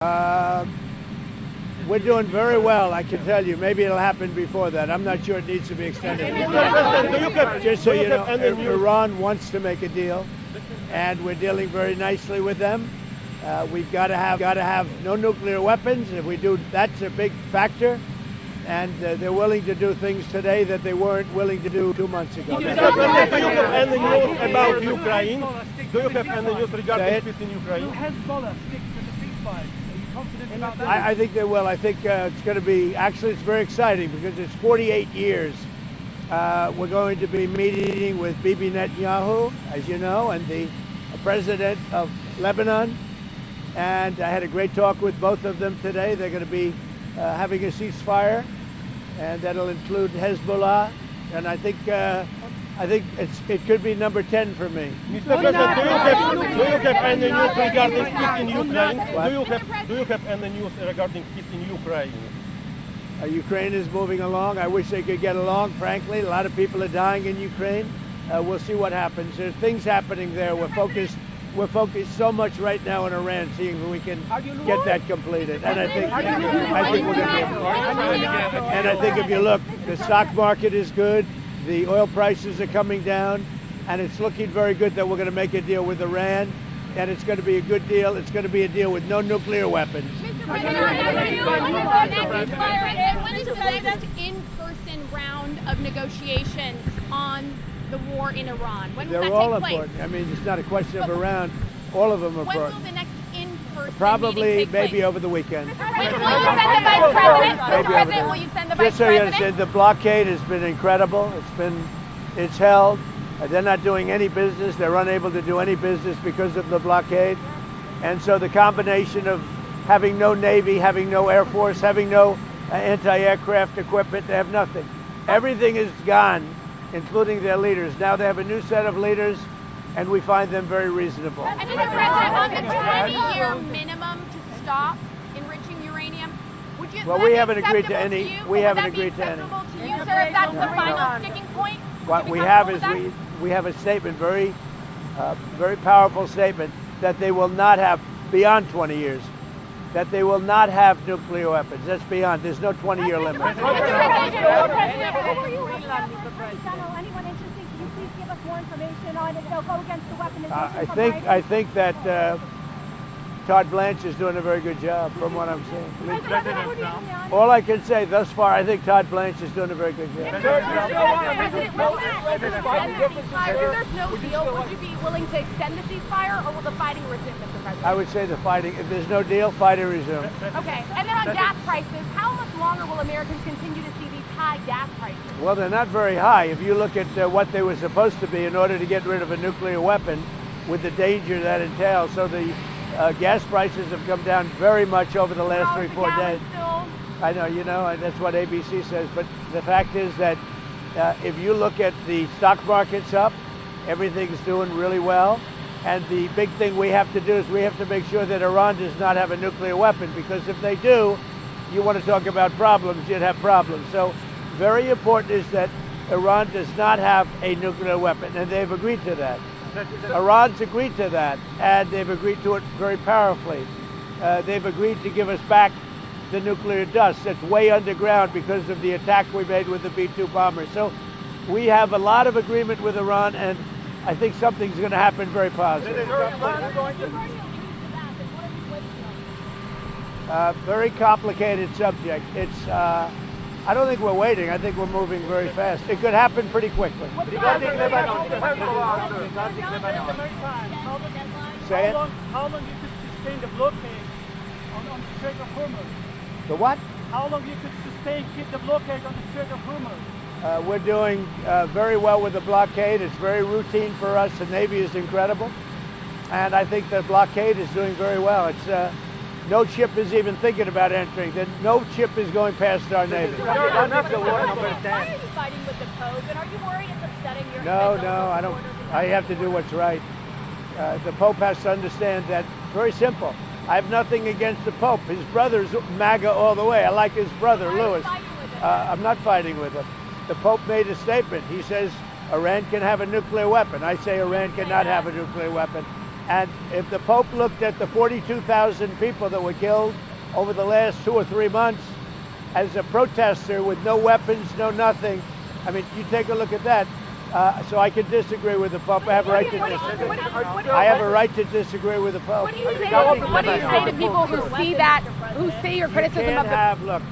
Uh, we're doing very well, I can tell you. Maybe it'll happen before that. I'm not sure it needs to be extended. Just so you know, Iran wants to make a deal, and we're dealing very nicely with them. We've got to have no nuclear weapons. If we do, that's a big factor. And they're willing to do things today that they weren't willing to do 2 months ago. Do you have any news about Ukraine? Do you have any news regarding peace in Ukraine? Will Hezbollah stick to the ceasefire? Are you confident about that? I think they will. I think it's going to be, actually it's very exciting because it's 48 years. We're going to be meeting with Bibi Netanyahu, as you know, and the president of Lebanon. And I had a great talk with both of them today. They're going to be having a ceasefire, and that'll include Hezbollah. And I think it could be number 10 for me. Mr. President, do you have any news regarding peace in Ukraine? Do you have any news regarding peace in Ukraine? Ukraine is moving along. I wish they could get along, frankly. A lot of people are dying in Ukraine. We'll see what happens. There's things happening there. We're focused so much right now in Iran, seeing if we can get that completed. And I think we're going to be able to. And I think if you look, the stock market is good. The oil prices are coming down, and it's looking very good that we're going to make a deal with Iran, and it's going to be a good deal. It's going to be a deal with no nuclear weapons. When is the next in-person round of negotiations on the war in Iran? When will They're that all take place? important. I mean, it's not a question of around. All of them are When important. will the next in-person Probably, meeting take maybe place? over the weekend. Mr. President, will you send the Vice President? Mr. President, will you send the Vice Just so you President? understand, the blockade has been incredible. It's held. They're not doing any business. They're unable to do any business because of the blockade. And so the combination of having no Navy, having no Air Force, having no anti-aircraft equipment, they have nothing. Everything is gone, including their leaders. Now they have a new set of leaders, and we find them very reasonable. And Mr. President, on the 20-year minimum to stop enriching uranium, would you? Well, we haven't agreed to any. We haven't agreed to any. Acceptable to you, sir, if that's the final sticking point? What we have is we have a statement, very powerful statement, that they will not have beyond 20 years. That they will not have nuclear weapons. That's beyond. There's no 20-year limit. Anyone interested? Can you please give us more information on if they'll go against the weaponization? I think that Todd Blanche is doing a very good job, from what I'm seeing. All I can say thus far, I think Todd Blanche is doing a very good job. President, if there's no deal, would you be willing to extend the ceasefire, or will the fighting resume, Mr. President? I would say the fighting. If there's no deal, fighting resume. Okay, and then on gas prices, how much longer will Americans continue to see these high gas prices? Well, they're not very high. If you look at what they were supposed to be in order to get rid of a nuclear weapon, with the danger that entails. So the gas prices have come down very much over the last 3-4 days. I know, you know, and that's what ABC says. But the fact is that if you look at the stock market's up, everything's doing really well. And the big thing we have to do is we have to make sure that Iran does not have a nuclear weapon, because if they do, you want to talk about problems, you'd have problems. So very important is that Iran does not have a nuclear weapon, and they've agreed to that. Iran's agreed to that, and they've agreed to it very powerfully. They've agreed to give us back the nuclear dust that's way underground because of the attack we made with the B-2 bombers. So we have a lot of agreement with Iran, and I think something's going to happen very positive. Very complicated subject. I don't think we're waiting. I think we're moving very fast. It could happen pretty quickly. Say it. How long you could sustain the blockade on the Strait of Hormuz? The what? How long you could keep the blockade on the Strait of Hormuz? We're doing very well with the blockade. It's very routine for us. The Navy is incredible. And I think the blockade is doing very well. It's no ship is even thinking about entering. No ship is going past our Navy. Why are you fighting with the Pope? And are you worried it's upsetting your No, I don't. I have to do what's right. The Pope has to understand that. Very simple. I have nothing against the Pope. His brother's MAGA all the way. I like his brother, Louis. I'm not fighting with him. The Pope made a statement. He says Iran can have a nuclear weapon. I say Iran cannot have a nuclear weapon. And if the Pope looked at the 42,000 people that were killed over the last 2 or 3 months as a protester with no weapons, no nothing, I mean, you take a look at that. So I can disagree with the Pope. I have a right to disagree. I have a right to disagree with the Pope. What do you say to people who see that, who see your criticism You of can't the... look,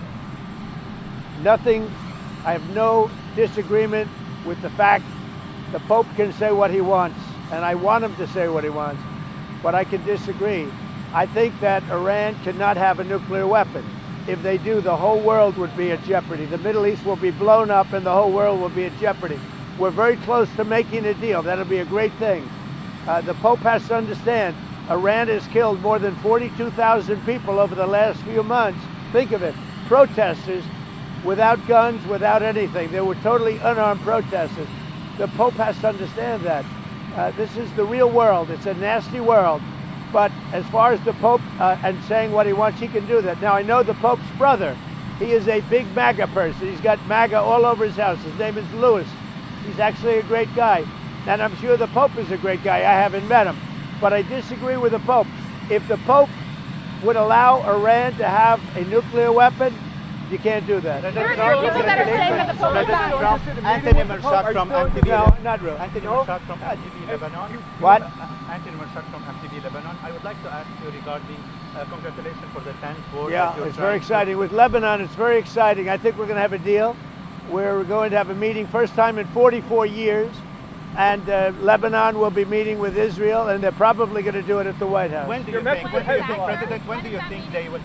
nothing, I have no disagreement with the fact the Pope can say what he wants, and I want him to say what he wants, but I can disagree. I think that Iran cannot have a nuclear weapon. If they do, the whole world would be at jeopardy. The Middle East will be blown up and the whole world will be at jeopardy. We're very close to making a deal. That'll be a great thing. The Pope has to understand, Iran has killed more than 42,000 people over the last few months. Think of it, protesters without guns, without anything. They were totally unarmed protesters. The Pope has to understand that. This is the real world. It's a nasty world. But as far as the Pope and saying what he wants, he can do that. Now, I know the Pope's brother. He is a big MAGA person. He's got MAGA all over his house. His name is Louis. He's actually a great guy. And I'm sure the Pope is a great guy. I haven't met him. But I disagree with the Pope. If the Pope would allow Iran to have a nuclear weapon, you can't do that. There are people that are saying that the Pope is not... Anthony Mershak from MTV. No, not really. Anthony Mershak from MTV Lebanon. What? Anthony Mershak from MTV Lebanon. I would like to ask you regarding congratulations for the 10th war. Yeah, it's very exciting. With Lebanon, it's very exciting. I think we're going to have a deal. We're going to have a meeting, first time in 44 years. And Lebanon will be meeting with Israel, and they're probably going to do it at the White House. When do you think, President, when do you think they will...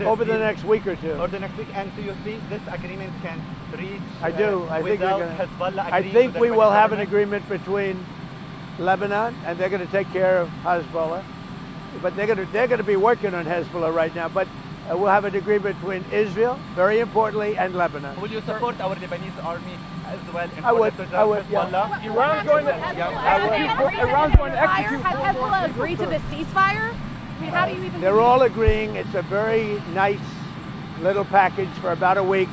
Over the next week or two. Or the next week, and do you think this agreement can reach... I do. I think without we're gonna, Hezbollah I agreeing think to we the will have an government? agreement between Lebanon, and they're going to take care of Hezbollah. But they're going to be working on Hezbollah right now. But we'll have an agreement between Israel, very importantly, and Lebanon. Will you support our Lebanese army as well in I would. order to I would. Hezbollah? Yeah. Iran's going to execute. Has Hezbollah agreed to this ceasefire? I mean, how do you even... They're all agreeing. It's a very nice little package for about a week.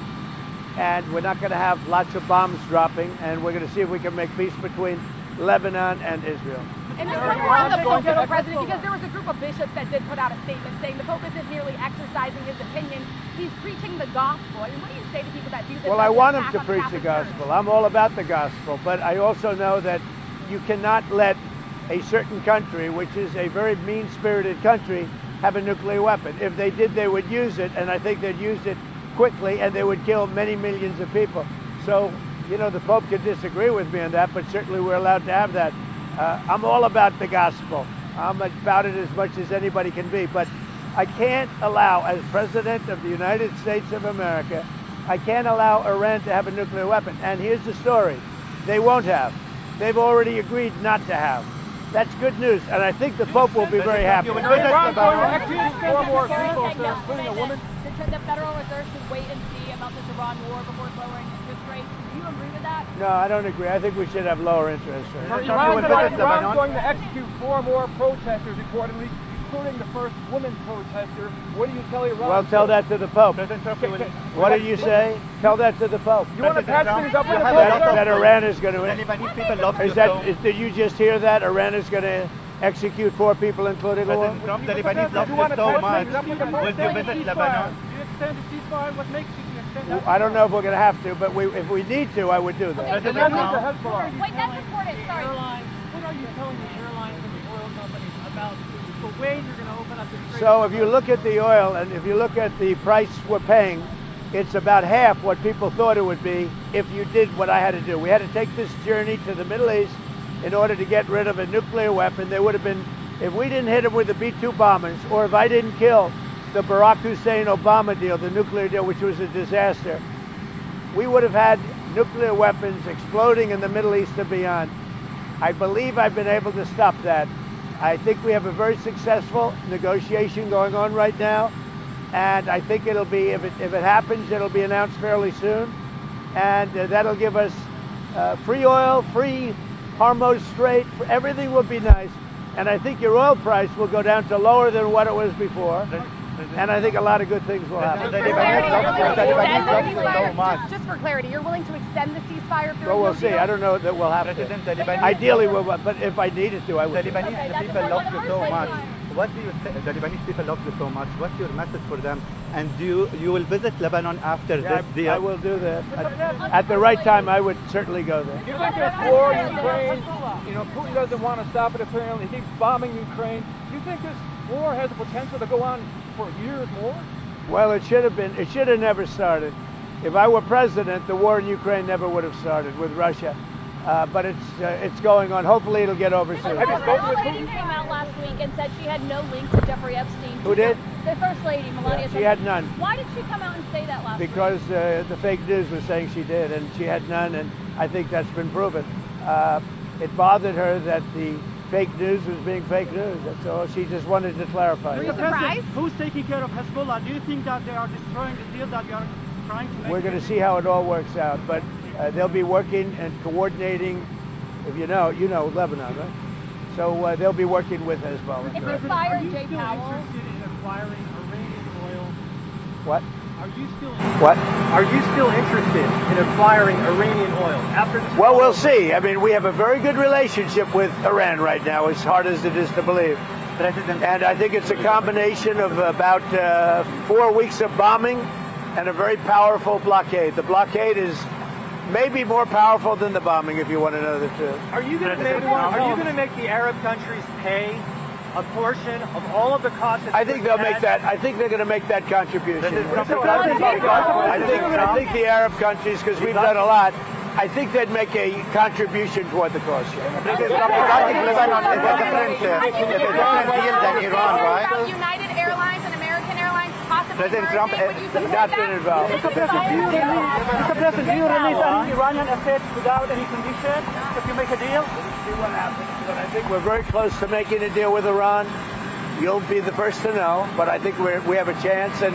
And we're not going to have lots of bombs dropping. And we're going to see if we can make peace between Lebanon and Israel. And this one on the Pope, though, President, because there was a group of bishops that did put out a statement saying the Pope isn't merely exercising his opinion, he's preaching the gospel. I mean, what do you say to people that view this? Well, I want him to preach the gospel. I'm all about the gospel. But I also know that you cannot let a certain country, which is a very mean-spirited country, have a nuclear weapon. If they did, they would use it, and I think they'd use it quickly, and they would kill many millions of people. So, you know, the Pope could disagree with me on that, but certainly we're allowed to have that. I'm all about the gospel. I'm about it as much as anybody can be, but I can't allow, as President of the United States of America, I can't allow Iran to have a nuclear weapon. And here's the story. They won't have. They've already agreed not to have. That's good news, and I think the Pope will be very happy. Iran's going to execute 4 more people, including a woman. The Federal Reserve should wait and see about this Iran war before lowering interest rates. Do you agree with that? No, I don't agree. I think we should have lower interest rates. Iran's going to execute 4 more protesters, reportedly, including the first woman protester. What do you tell Iran? Well, tell that to the Pope. President Trump will... What did you say? Tell that to the Pope. You want to patch things up with the That Iran is going The to... Lebanese people love Is you that? so... Did you just hear that? Iran is going to execute 4 people, including a woman? President Trump, the Lebanese love you so much. Will you visit Lebanon? Do you extend the ceasefire? What makes you extend that? I don't know if we're going to have to, but if we need to, I would do that. Okay, so President that's- Trump. Wait, that's important. Sorry. What are you telling the airlines and the oil companies about the way you're going to open up the strait? So if you look at the oil and if you look at the price we're paying, it's about half what people thought it would be if you did what I had to do. We had to take this journey to the Middle East in order to get rid of a nuclear weapon. There would have been, if we didn't hit them with the B-2 bombers, or if I didn't kill the Barack Hussein-Obama deal, the nuclear deal, which was a disaster, we would have had nuclear weapons exploding in the Middle East and beyond. I believe I've been able to stop that. I think we have a very successful negotiation going on right now. And I think it'll be, if it happens, it'll be announced fairly soon. And that'll give us free oil, free Hormuz Strait, everything will be nice. And I think your oil price will go down to lower than what it was before. and I think a lot of good things will happen. The Lebanese love so much. Just for clarity, you're willing to extend the ceasefire period? Well, we'll see. I don't know that we'll have President, to. the Lebanese, Ideally, but if I needed to, I the would. Lebanese people love you so much. What do you say? The Lebanese people love you so much. What's your message for them? And you will visit Lebanon after this deal? I will do that. At the right time, I would certainly go there. You think this war in Ukraine, Putin doesn't want to stop it apparently. He keeps bombing Ukraine. Do you think this war has the potential to go on for years more? Well, it should have never started. If I were president, the war in Ukraine never would have started with Russia. But it's going on. Hopefully it'll get over soon. The First Lady came out last week and said she had no link to Jeffrey Epstein. Who did? The First Lady, Melania Yeah, she Trump. had none. Why did she come out and say that last week? Because the fake news was saying she did, and she had none, and I think that's been proven. It bothered her that the fake news was being fake news. That's all. She just wanted to clarify. Are you surprised? Who's taking care of Hezbollah? Do you think that they are destroying the deal that we are trying to make? We're going to see how it all works out, but they'll be working and coordinating. If you know Lebanon, right? So they'll be working with Hezbollah. If they fire Jay Powell, interested in acquiring Iranian oil? What? What? Are you still interested in acquiring Iranian oil after this? Well, we'll see. I mean, we have a very good relationship with Iran right now, as hard as it is to believe. And I think it's a combination of about 4 weeks of bombing and a very powerful blockade. The blockade is maybe more powerful than the bombing, if you want to know the truth. Are you going to make the Arab countries pay a portion of all of the costs? I think they'll make that. I think they're going to make that contribution. I think the Arab countries, because we've done a lot, I think they'd make a contribution toward the cost. Regarding Lebanon, is a different deal than Iran, right? About United Airlines and American Airlines possibly President Trump Not been involved. Mr. President, do you release any Iranian assets without any condition if you make a deal? See what happens. But I think we're very close to making a deal with Iran. You'll be the first to know, but I think we have a chance. And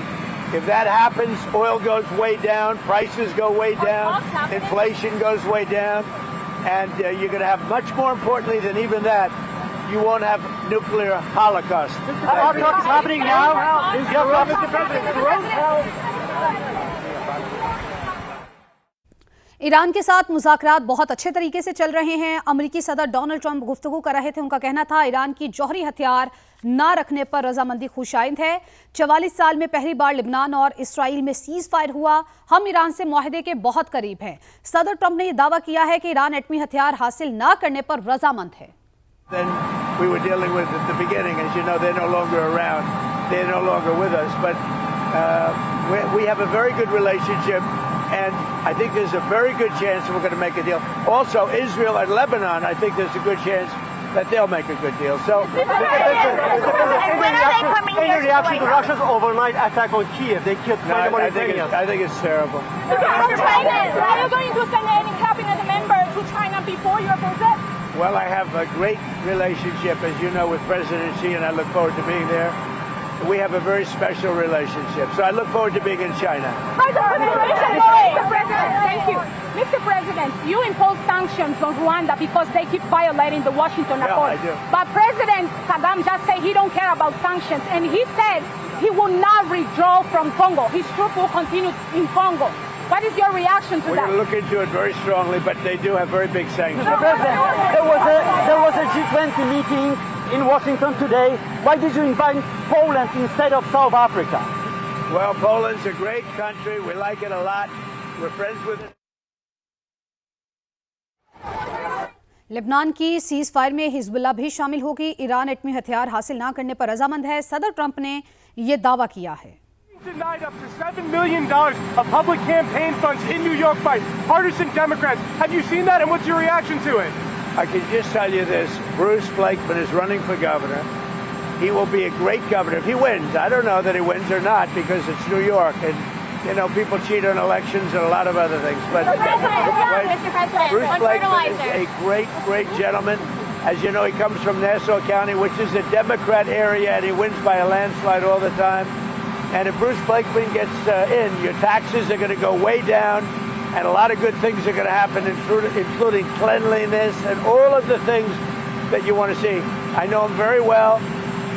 if that happens, oil goes way down, prices go way down, inflation goes way down, and you're going to have, much more importantly than even that, you won't have nuclear holocaust. Our talk is happening now. Mr. President, Iran के साथ मुज़ाकरात बहुत अच्छे तरीके से चल रहे हैं। अमेरिकी सदर डोनाल्ड ट्रंप गुफ्तगू कर रहे थे। उनका कहना था ईरान की जौहरी हथियार ना रखने पर रजामंदी खुशाइंद है। 44 साल में पहली बार लिबनान और इसराइल में सीज फायर हुआ। हम ईरान से मुआहदे के बहुत करीब हैं। सदर ट्रंप ने यह दावा किया है कि ईरान एटमी हथियार हासिल ना करने पर रजामंद है। Then we were dealing with at the beginning, as you know, they're no longer around. They're no longer with us, but we have a very good relationship. And I think there's a very good chance that we're going to make a deal. Also, Israel and Lebanon, I think there's a good chance that they'll make a good deal. So, in reaction to Russia's overnight attack on Kiev, they killed 21 Ukrainians. I think it's terrible. from China, are you going to send any cabinet members to China before your visit? Well, I have a great relationship, as you know, with President Xi, and I look forward to being there. We have a very special relationship. So I look forward to being in China. Mr. President, thank you. Mr. President, you impose sanctions on Rwanda because they keep violating the Washington Accord. I do. But President Kagame just said he don't care about sanctions, and he said he will not withdraw from Congo. His troops will continue in Congo. What is your reaction to We're that? going to look into it very strongly, but they do have very big sanctions. Mr. President, there was a G20 meeting in Washington today. Why did you invite Poland instead of South Africa? Well, Poland's a great country. We like it a lot. We're friends with it. Lebanon की cease fire में Hezbollah भी शामिल होगी। Iran एटमी हथियार हासिल ना करने पर रजामंद है। सदर ट्रंप ने यह दावा किया है। Denied up to $7 million of public campaign funds in New York by partisan Democrats. Have you seen that, and what's your reaction to it? I can just tell you this. Bruce Blakeman is running for governor. He will be a great governor if he wins. I don't know that he wins or not because it's New York, and you know people cheat on elections and a lot of other things. But Bruce Blakeman is a great gentleman. As you know, he comes from Nassau County, which is a Democrat area, and he wins by a landslide all the time. And if Bruce Blakeman gets in, your taxes are going to go way down, and a lot of good things are going to happen, including cleanliness and all of the things that you want to see. I know him very well.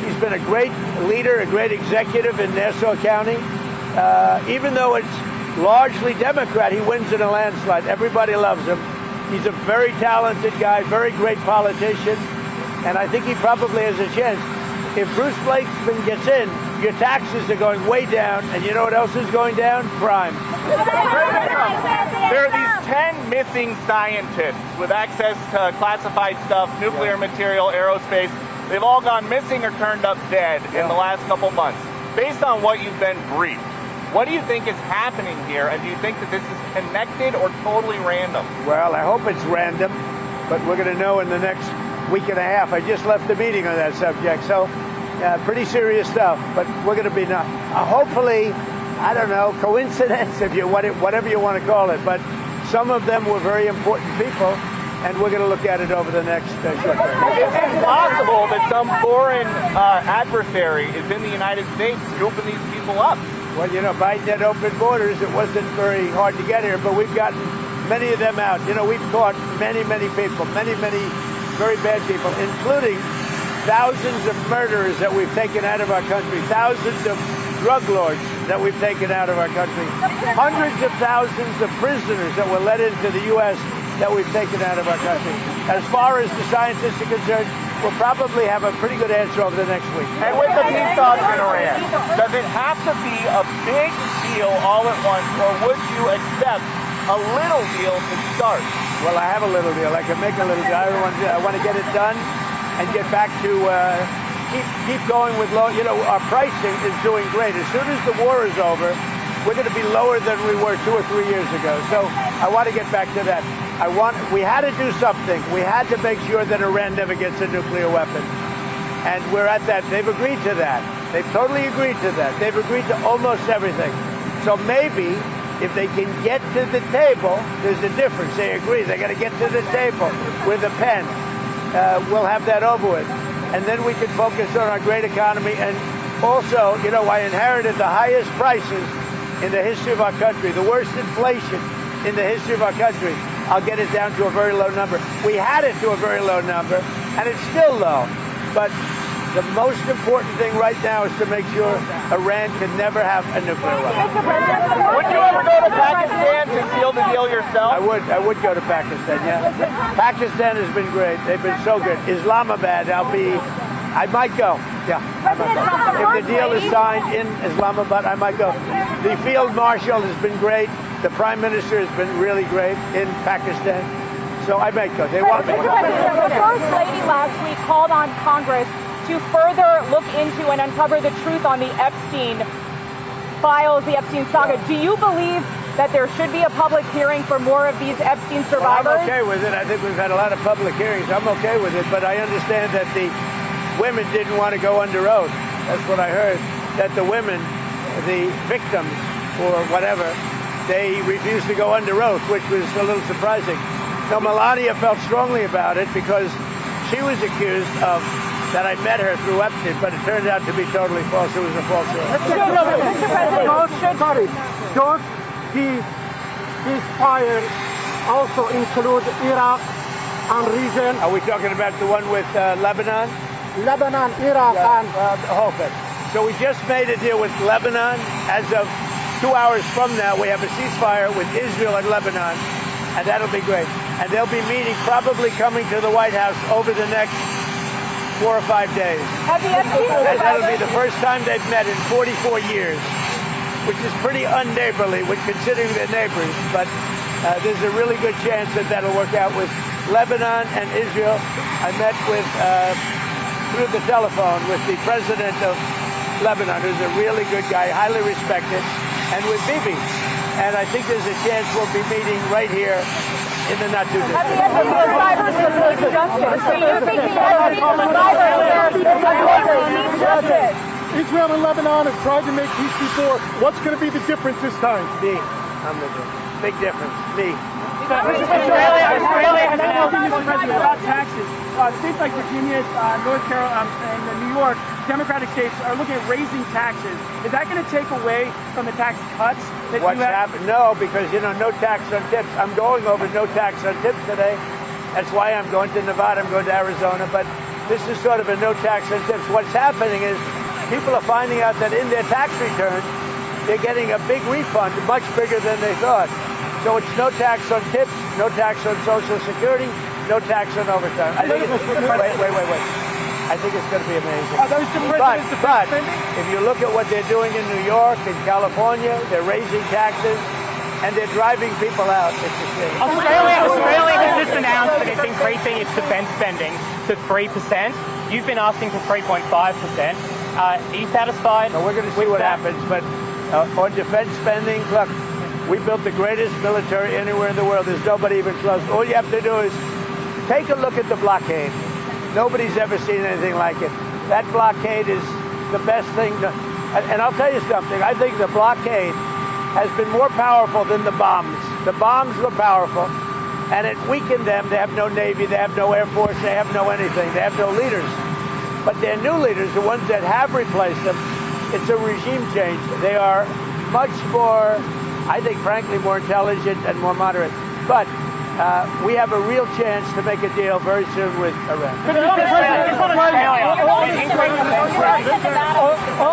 He's been a great leader, a great executive in Nassau County. Even though it's largely Democrat, he wins in a landslide. Everybody loves him. He's a very talented guy, very great politician, and I think he probably has a chance. If Bruce Blakeman gets in, your taxes are going way down, and you know what else is going down? Crime. There are these 10 missing scientists with access to classified stuff, nuclear material, aerospace. They've all gone missing or turned up dead in the last couple months. Based on what you've been briefed, what do you think is happening here, and do you think that this is connected or totally random? Well, I hope it's random, but we're going to know in the next week and a half. I just left a meeting on that subject, so pretty serious stuff, but we're going to be hopefully, I don't know, coincidence, if you whatever you want to call it, but some of them were very important people, and we're going to look at it over the next short term. Is it possible that some foreign adversary is in the United States scooping these people up? Well, you know, Biden had open borders. It wasn't very hard to get here, but we've gotten many of them out. You know, we've caught many people, many very bad people, including thousands of murderers that we've taken out of our country, thousands of drug lords that we've taken out of our country, hundreds of thousands of prisoners that were let into the U.S. that we've taken out of our country. As far as the scientists are concerned, we'll probably have a pretty good answer over the next week. And with the peace talks in Iran, does it have to be a big deal all at once, or would you accept a little deal to start? Well, I have a little deal. I can make a little deal. I want to get it done and get back to keep going with low. You know, our pricing is doing great. As soon as the war is over, we're going to be lower than we were 2 or 3 years ago. So I want to get back to that. We had to do something. We had to make sure that Iran never gets a nuclear weapon. And we're at that. They've agreed to that. They've totally agreed to that. They've agreed to almost everything. So maybe if they can get to the table, there's a difference. They agree. They got to get to the table with a pen. We'll have that over with. And then we can focus on our great economy. And also, you know, I inherited the highest prices in the history of our country, the worst inflation in the history of our country. I'll get it down to a very low number. We had it to a very low number, and it's still low. But the most important thing right now is to make sure Iran can never have a nuclear weapon. Would you ever go to Pakistan to seal the deal yourself? I would go to Pakistan, yeah. Pakistan has been great. They've been so good. Islamabad, I might go. Yeah, I might go. If the deal is signed in Islamabad, I might go. The field marshal has been great. The prime minister has been really great in Pakistan. So I might go. They want me. The First Lady last week called on Congress to further look into and uncover the truth on the Epstein files, the Epstein saga. Do you believe that there should be a public hearing for more of these Epstein survivors? Well, I'm okay with it. I think we've had a lot of public hearings. I'm okay with it, but I understand that the women didn't want to go under oath. That's what I heard, that the women, the victims or whatever, they refused to go under oath, which was a little surprising. So Melania felt strongly about it because she was accused of that I met her through Epstein, but it turned out to be totally false. It was a false story. Don't his fire also include Iraq and region? Are we talking about the one with Lebanon? Lebanon, Iraq, and okay. So we just made a deal with Lebanon. As of 2 hours from now, we have a ceasefire with Israel and Lebanon, and that'll be great. And they'll be meeting, probably coming to the White House over the next 4 or 5 days. And that'll be the first time they've met in 44 years, which is pretty unneighborly when considering they're neighbors. But there's a really good chance that that'll work out with Lebanon and Israel. I met with, through the telephone, with the president of Lebanon, who's a really good guy, highly respected, and with Bibi. And I think there's a chance we'll be meeting right here in the not too distant future. Israel and Lebanon have tried to make peace before. What's going to be the difference this time? Me. I'm the big difference. Me. Australia has announced about taxes. States like Virginia, North Carolina, and New York, Democratic states, are looking at raising taxes. Is that going to take away from the tax cuts that What's happened? No, because, you know, no tax on tips. I'm going over no tax on tips today. That's why I'm going to Nevada. I'm going to Arizona. But This is sort of a no tax on tips. What's happening is people are finding out that in their tax return, they're getting a big refund, much bigger than they thought. So it's no tax on tips, no tax on Social Security, no tax on overtime. I think wait. I think it's going to be amazing. Are those but if you look at what they're doing in New York and California, they're raising taxes and they're driving people out. It's a shame. Australia has just announced that it's increasing its defence spending to 3%. You've been asking for 3.5%. Are you satisfied? So we're going to see what happens. But on defense spending, look, we built the greatest military anywhere in the world. There's nobody even close. All you have to do is take a look at the blockade. Nobody's ever seen anything like it. That blockade is the best thing. And I'll tell you something. I think the blockade has been more powerful than the bombs. The bombs were powerful, and it weakened them. They have no Navy. They have no Air Force. They have no anything. They have no leaders. But their new leaders, the ones that have replaced them, it's a regime change. They are much more, I think, frankly, more intelligent and more moderate. But we have a real chance to make a deal very soon with Iran.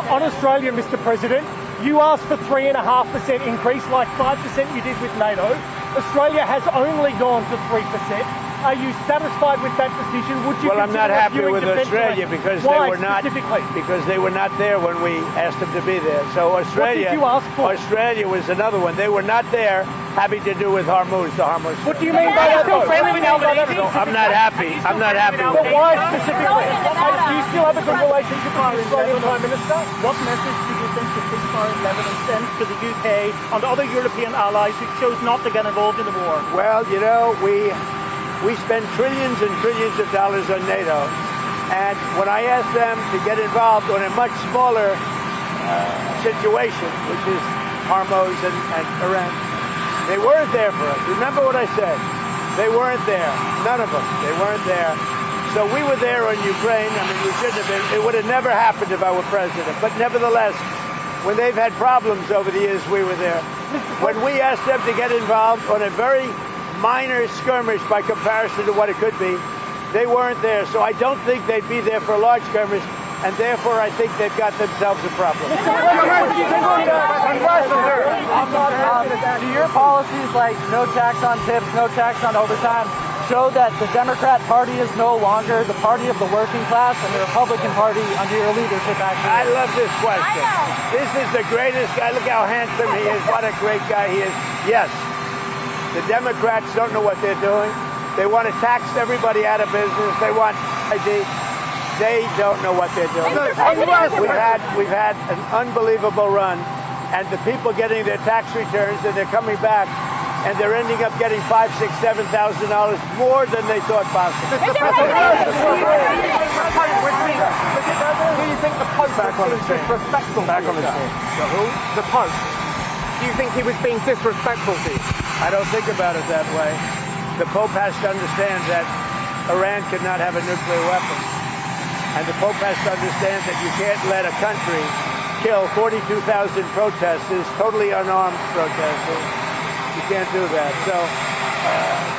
On Australia, Mr. President, you asked for 3.5% increase, like 5% you did with NATO. Australia has only gone to 3%. Are you satisfied with that decision? Would you? Well, I'm not happy with defense Australia because they were not there when we asked them to be there. So Australia, what did you ask for? Australia was another one. They were not there, having to do with Hormuz. The Hormuz. What do you mean by that? No, I'm not happy. I'm not happy. But why specifically? Do you still have a good relationship with the Australian Prime Minister? What message do you think the ceasefire in Lebanon sends to the UK and other European allies who chose not to get involved in the war? Well, you know, we spend trillions and trillions of dollars on NATO, and when I asked them to get involved on a much smaller situation, which is Hormuz and Iran, they weren't there for us. Remember what I said. They weren't there. None of them. They weren't there. So we were there on Ukraine. I mean, we shouldn't have been. It would have never happened if I were president. But nevertheless, when they've had problems over the years, we were there. When we asked them to get involved on a very minor skirmish by comparison to what it could be, they weren't there. So I don't think they'd be there for a large skirmish, and therefore I think they've got themselves a problem. Do your policies like no tax on tips, no tax on overtime show that the Democrat Party is no longer the party of the working class and the Republican Party under your leadership actually? I love this question. This is the greatest guy. Look how handsome he is. What a great guy he is. Yes. The Democrats don't know what they're doing. They want to tax everybody out of business. They want ID. They don't know what they're doing. We've had an unbelievable run, and the people getting their tax returns, and they're coming back, and they're ending up getting $5,000, $6,000, $7,000 more than they thought possible. Do you think the Pope was being disrespectful? Back on the chair. The who? The Pope. Do you think he was being disrespectful to you? I don't think about it that way. The Pope has to understand that Iran could not have a nuclear weapon. And the Pope has to understand that you can't let a country kill 42,000 protesters, totally unarmed protesters. You can't do that. So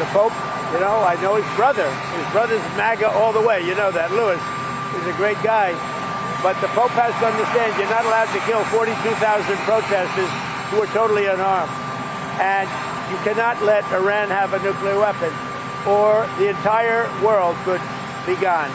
the Pope, you know, I know his brother. His brother's MAGA all the way. You know that. Louis is a great guy. But the Pope has to understand you're not allowed to kill 42,000 protesters who are totally unarmed. And you cannot let Iran have a nuclear weapon, or the entire world could be gone.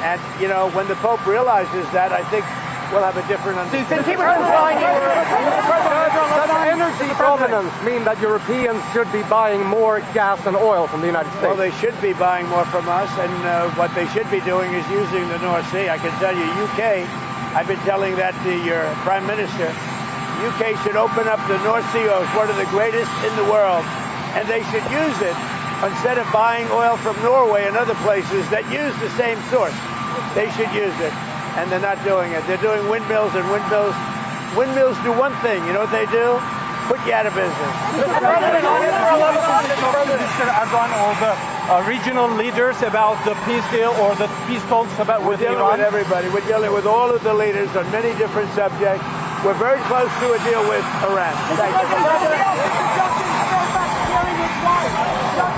And, you know, when the Pope realizes that, I think we'll have a different understanding. Do you think he was implying does energy dominance mean that Europeans should be buying more gas and oil from the United States? Well, they should be buying more from us, and what they should be doing is using the North Sea. I can tell you, UK, I've been telling that to your Prime Minister, UK should open up the North Sea. It's one of the greatest in the world, and they should use it instead of buying oil from Norway and other places that use the same source. They should use it, and they're not doing it. They're doing windmills, and windmills do one thing. You know what they do? Put you out of business. Mr. Erdogan or the regional leaders about the peace deal or the peace talks about with Iran? We're dealing with everybody. We're dealing with all of the leaders on many different subjects. We're very close to a deal with Iran. Thank you.